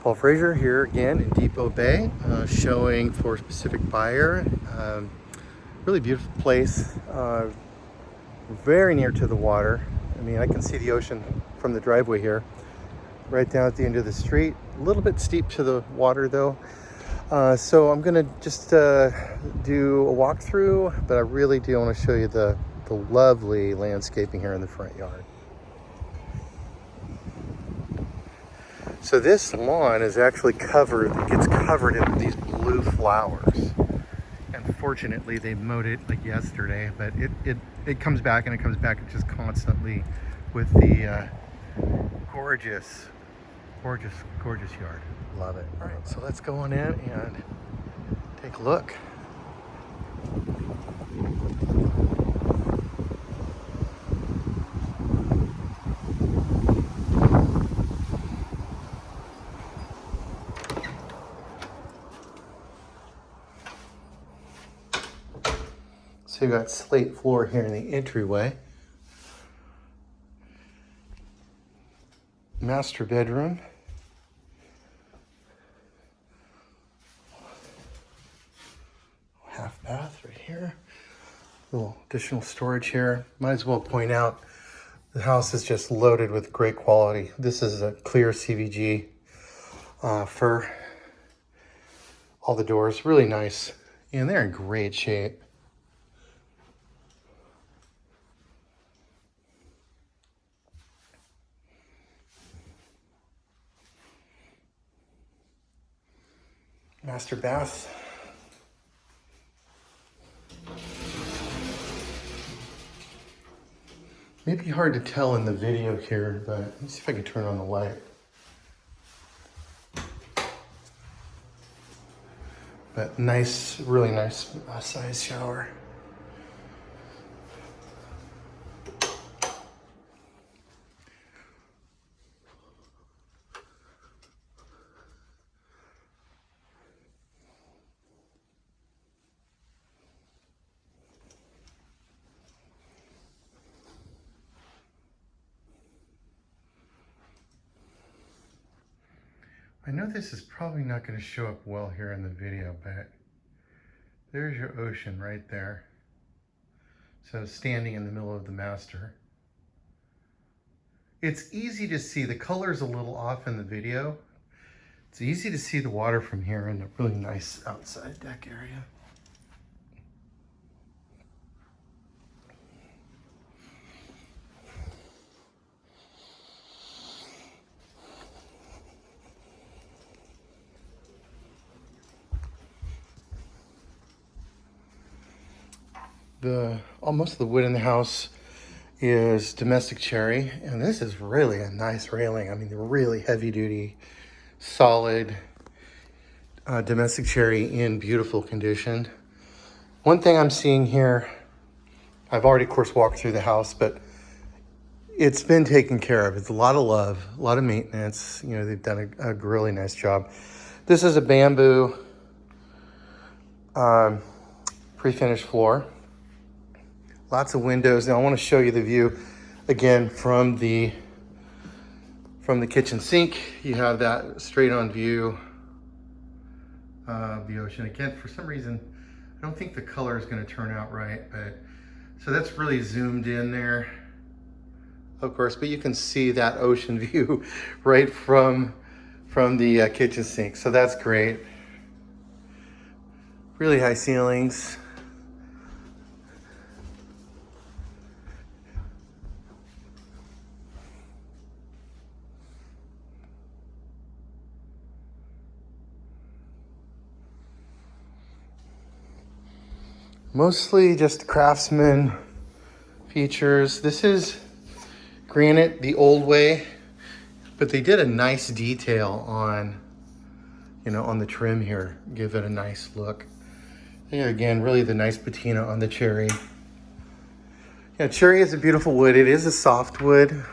Paul Frazier here again in Depot Bay, showing for a specific buyer. Really beautiful place, very near to the water. I mean, I can see the ocean from the driveway here, right down at the end of the street. A little bit steep to the water though. So I'm gonna just do a walkthrough, but I really do want to show you the lovely landscaping here in the front yard. So this lawn is actually covered, it gets covered in these blue flowers. And fortunately they mowed it like yesterday, but it comes back and it comes back just constantly with the gorgeous yard. Love it. All right, so let's go on in and take a look. So you've got slate floor here in the entryway. Master bedroom. Half bath right here. Little additional storage here. Might as well point out the house is just loaded with great quality. This is a clear CVG for all the doors. Really nice. And they're in great shape. Master bath. Maybe hard to tell in the video here, but let me see if I can turn on the light. But nice, really nice size shower. I know this is probably not going to show up well here in the video, but there's your ocean right there. So standing in the middle of the master. It's easy to see, the color's a little off in the video. It's easy to see the water from here in a really nice outside deck area. Most of the wood in the house is domestic cherry, and this is really a nice railing. I mean, they're really heavy duty, solid domestic cherry in beautiful condition. One thing I'm seeing here, I've already of course walked through the house, but it's been taken care of. It's a lot of love, a lot of maintenance. You know, they've done a really nice job. This is a bamboo pre-finished floor. Lots of windows. Now I want to show you the view again from the kitchen sink. You have that straight on view of the ocean. Again, for some reason, I don't think the color is going to turn out right, but so that's really zoomed in there, of course, but you can see that ocean view right from the kitchen sink. So that's great. Really high ceilings. Mostly just craftsman features. This is granite the old way, but they did a nice detail on, you know, on the trim here. Give it a nice look. Here again, really the nice patina on the cherry. Yeah, cherry is a beautiful wood. It is a soft wood.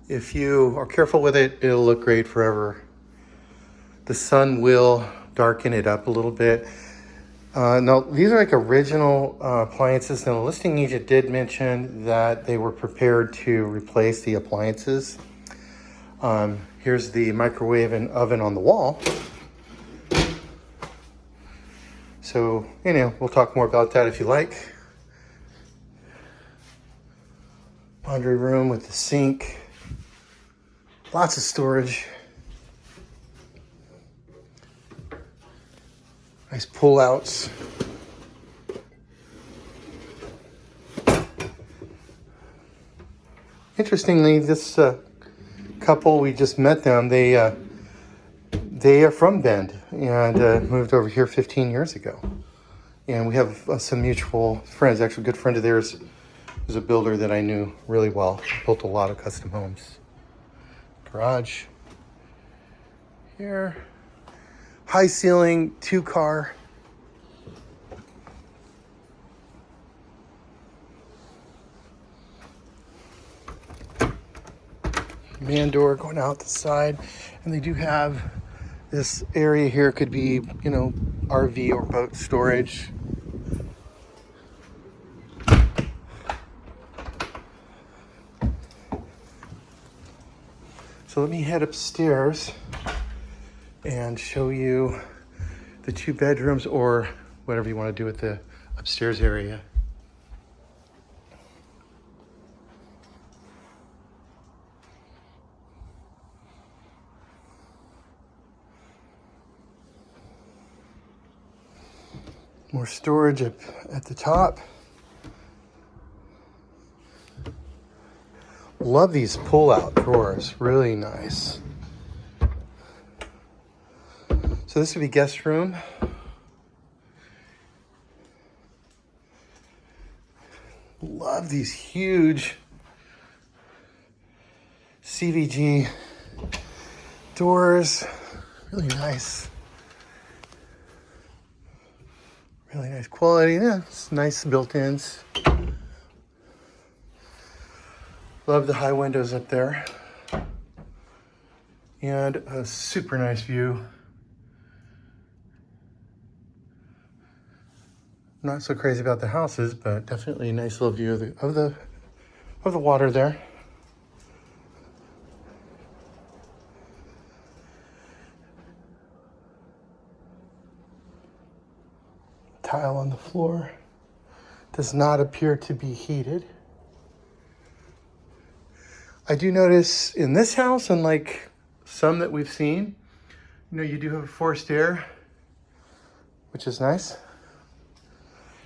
If you are careful with it, it'll look great forever. The sun will darken it up a little bit. No, these are like original appliances. Now, the listing agent did mention that they were prepared to replace the appliances. Here's the microwave and oven on the wall. So, you know, we'll talk more about that if you like. Laundry room with the sink. Lots of storage. Nice pull-outs. Interestingly, this couple, we just met them. They are from Bend and moved over here 15 years ago. And we have some mutual friends. Actually, a good friend of theirs is a builder that I knew really well. Built a lot of custom homes. Garage here. High ceiling, 2-car. Man door going out the side. And they do have this area here, could be, you know, RV or boat storage. So let me head upstairs and show you the 2 bedrooms, or whatever you want to do with the upstairs area. More storage up at the top. Love these pull-out drawers, really nice. So this would be guest room. Love these huge CVG doors, really nice. Really nice quality. Yeah, it's nice built-ins. Love the high windows up there. And a super nice view. Not so crazy about the houses, but definitely a nice little view of the water there. Tile on the floor. Does not appear to be heated. I do notice in this house, unlike some that we've seen, you know, you do have forced air, which is nice.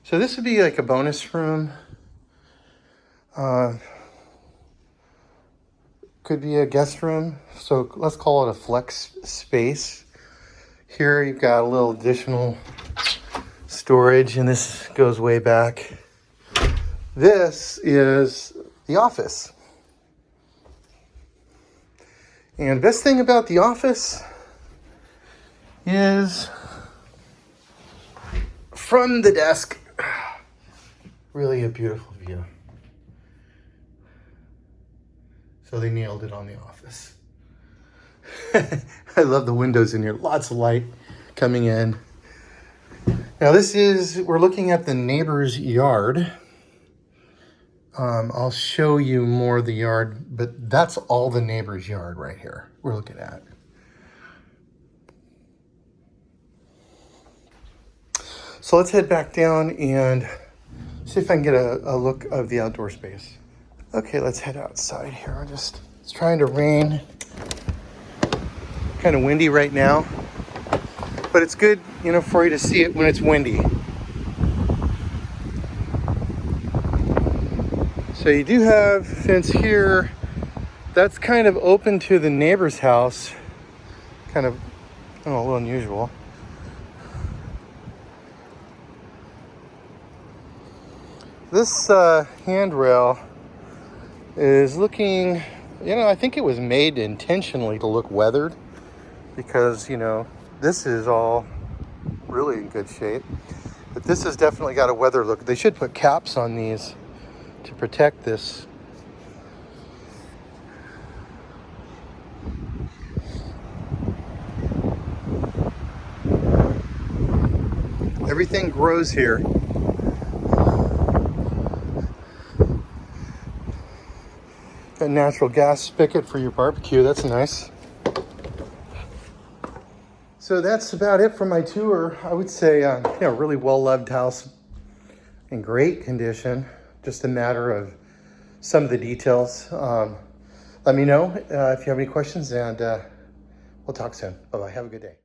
So this would be like a bonus room. Could be a guest room. So let's call it a flex space. Here you've got a little additional storage, and this goes way back. This is the office. And the best thing about the office is from the desk, really a beautiful view. So they nailed it on the office. I love the windows in here, lots of light coming in. Now we're looking at the neighbor's yard. I'll show you more of the yard, but that's all the neighbor's yard right here we're looking at. So let's head back down and see if I can get a look of the outdoor space. Okay, let's head outside here. It's trying to rain. Kind of windy right now, but it's good, you know, for you to see it when it's windy. So you do have fence here. That's kind of open to the neighbor's house. Kind of, a little unusual. This handrail is looking, I think it was made intentionally to look weathered, because, this is all really in good shape. But this has definitely got a weather look. They should put caps on these to protect this. Everything grows here. Got a natural gas spigot for your barbecue. That's nice. So that's about it for my tour. I would say, really well-loved house in great condition. Just a matter of some of the details. Let me know if you have any questions, and we'll talk soon. Bye-bye. Have a good day.